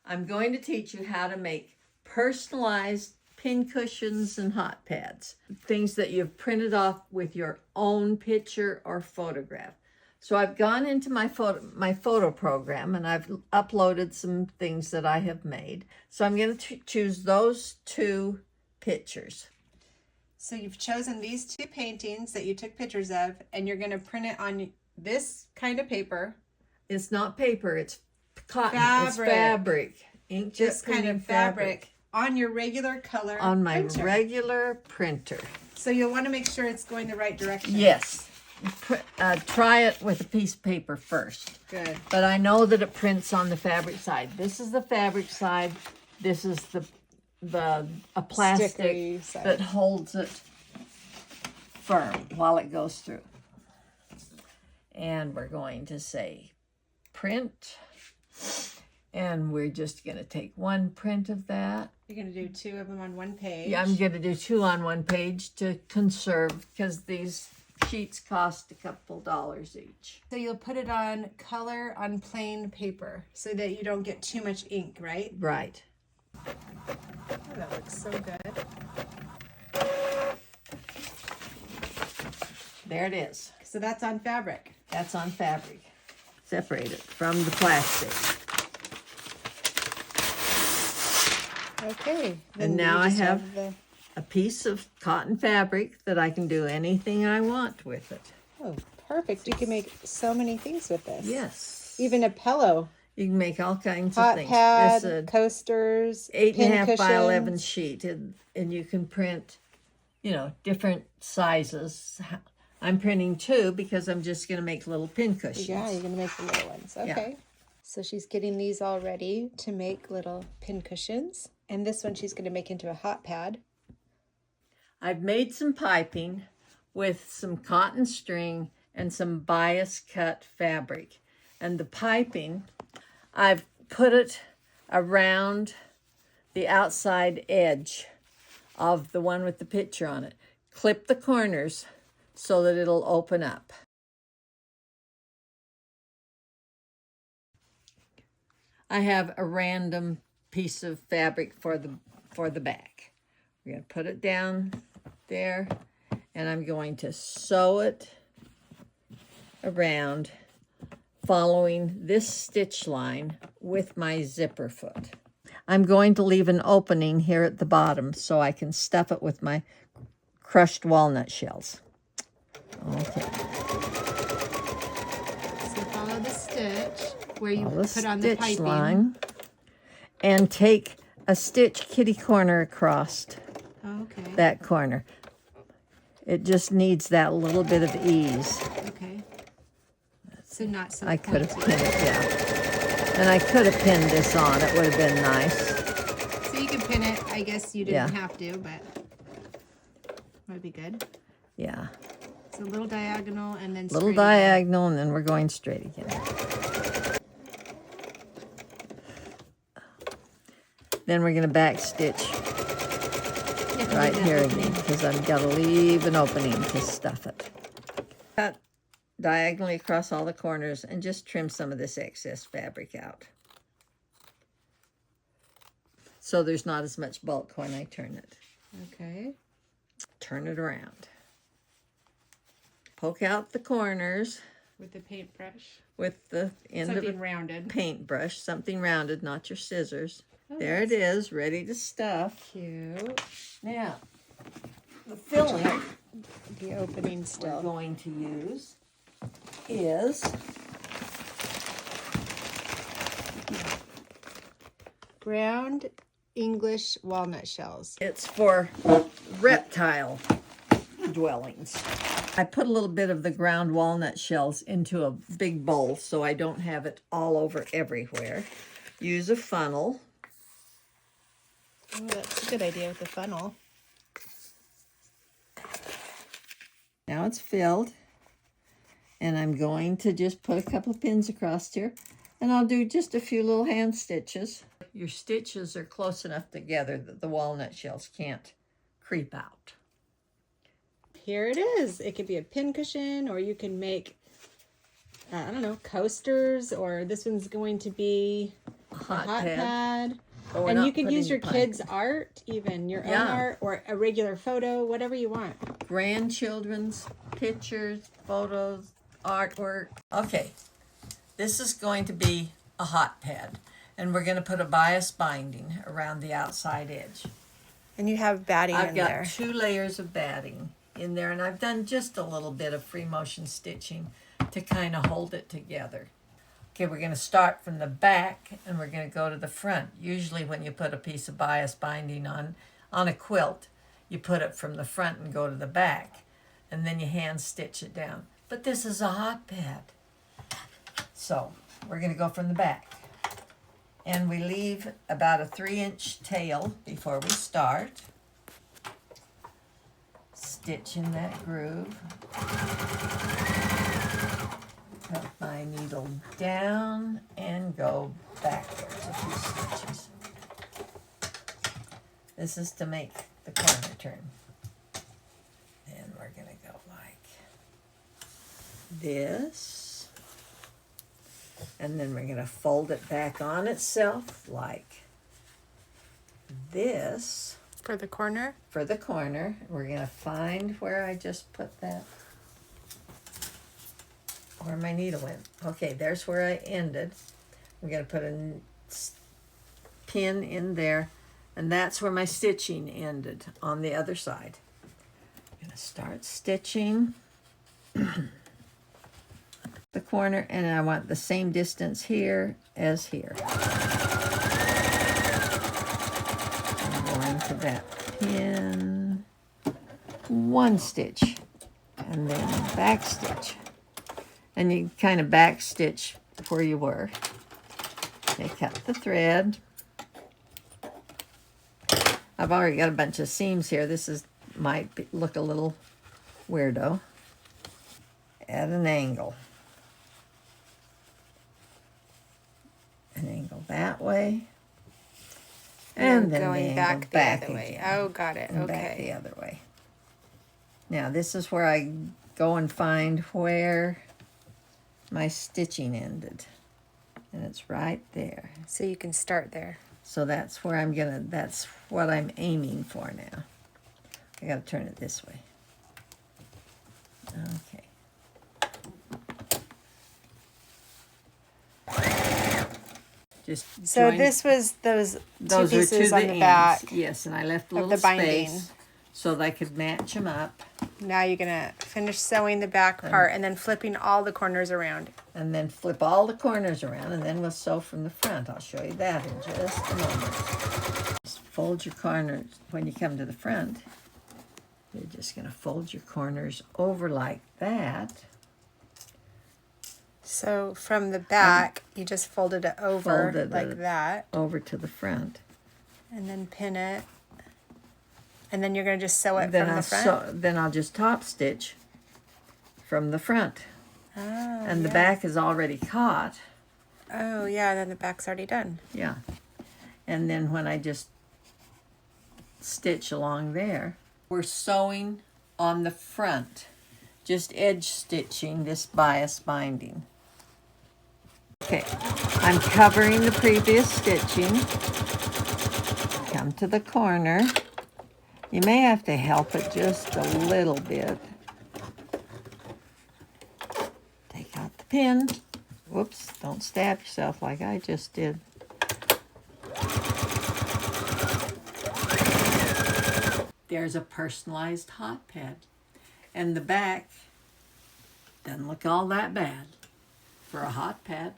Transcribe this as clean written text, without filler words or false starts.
I'm going to teach you how to make personalized pin cushions and hot pads, things that you've printed off with your own picture or photograph. So I've gone into my photo program and I've uploaded some things that I have made. So I'm going to choose those two pictures. So you've chosen these two paintings that you took pictures of, and you're going to print it on this kind of paper. It's not paper, it's cotton. Fabric. It's fabric. InkJet This Printing kind of fabric on your regular color on my printer. regular printer. So you'll want to make sure it's going the right direction. Yes. Try it with a piece of paper first. Good. But I know that it prints on the fabric side. This is the fabric side. This is a plastic that holds it firm while it goes through. And we're going to say print. And we're just going to take one print of that. You're going to do two of them on one page. Yeah, I'm going to do two on one page to conserve, because these sheets cost a couple dollars each. So you'll put it on color on plain paper so that you don't get too much ink, right? Right. Oh, that looks so good. There it is. So that's on fabric. That's on fabric. Separate it from the plastic. Okay. And now I have a piece of cotton fabric that I can do anything I want with it. Oh, perfect. You can make so many things with this. Yes. Even a pillow. You can make all kinds Hot of things. pad, It's a coasters, 8.5 by 11 sheet, and you can print, different sizes. I'm printing 2 because I'm just going to make little pin cushions. Yeah, you're going to make the little ones. Okay. Yeah. So she's getting these all ready to make little pin cushions. And this one she's going to make into a hot pad. I've made some piping with some cotton string and some bias cut fabric. And the piping, I've put it around the outside edge of the one with the picture on it. Clip the corners so that it'll open up. I have a random piece of fabric for the back. We're going to put it down there, and I'm going to sew it around following this stitch line with my zipper foot. I'm going to leave an opening here at the bottom so I can stuff it with my crushed walnut shells. Okay. So follow the stitch where you Follow put on the piping. Line, and take a stitch kitty corner across that corner. It just needs that little bit of ease. Okay. So not so I could have pinned it, yeah. And I could have pinned this on. It would have been nice. So you could pin it. I guess you didn't have to, but would be good. Yeah. So a little diagonal and then little diagonal again. And then we're going straight again. Then we're going to back stitch right here again, because I've got to leave an opening to stuff it. Cut diagonally across all the corners and just trim some of this excess fabric out, so there's not as much bulk when I turn it. Okay. Turn it around. Poke out the corners with the paintbrush. With the end of a rounded paintbrush, something rounded, not your scissors. Oh, there it is, ready to stuff. Cute. Now, the filling, the opening still, we're going to use is ground English walnut shells. It's for reptile dwellings. I put a little bit of the ground walnut shells into a big bowl so I don't have it all over everywhere. Use a funnel. Oh, that's a good idea with the funnel. Now it's filled, and I'm going to just put a couple pins across here, and I'll do just a few little hand stitches. Your stitches are close enough together that the walnut shells can't creep out. Here it is. It could be a pin cushion, or you can make, I don't know, coasters, or this one's going to be hot hot pad. pad. But we're And not you can use putting your the piping. kids' art, even your own Yeah. art, or a regular photo, whatever you want. Grandchildren's pictures, photos, artwork. Okay, this is going to be a hot pad, and we're going to put a bias binding around the outside edge. And you have batting I've in got there. 2 layers of batting in there, and I've done just a little bit of free motion stitching to kind of hold it together. Okay, we're going to start from the back and we're going to go to the front. Usually when you put a piece of bias binding on a quilt, you put it from the front and go to the back, and then you hand stitch it down. But this is a hot pad. So we're going to go from the back. And we leave about a 3-inch tail before we start. Stitch in that groove. Put my needle down and go backwards a few stitches. This is to make the corner turn. And we're going to go like this. And then we're going to fold it back on itself like this. For the corner? For the corner. We're going to find where I just put that. Where my needle went. Okay, there's where I ended. I'm going to put a pin in there, and that's where my stitching ended on the other side. I'm going to start stitching the corner, and I want the same distance here as here. I'm going to that pin, 1 stitch, and then back stitch. And you kind of back stitch where you were. Okay, cut the thread. I've already got a bunch of seams here. This might look a little weirdo. At an angle. An angle that way. And then going the angle back the other again. way. Oh, got it. And Okay. back the other way. Now this is where I go and find where my stitching ended, and it's right there. So you can start there. So that's where that's what I'm aiming for now. I gotta turn it this way. Okay. Just So join- this was those those two are pieces to on the the ends. back. Yes, and I left a of little the binding. space so that I could match them up. Now you're gonna finish sewing the back part and then flipping all the corners around. And then flip all the corners around, and then we'll sew from the front. I'll show you that in just a moment. Just fold your corners when you come to the front. You're just going to fold your corners over like that. So from the back, you just folded it over Folded like it that, over to the front. and then pin it. And then you're gonna just sew it from the front. Then I'll just top stitch from the front. Oh, And the yeah. back is already caught. Oh yeah, then the back's already done. Yeah. And then when I just stitch along there, we're sewing on the front, just edge stitching this bias binding. Okay, I'm covering the previous stitching. Come to the corner. You may have to help it just a little bit. Take out the pin. Whoops, don't stab yourself like I just did. There's a personalized hot pad. And the back doesn't look all that bad for a hot pad.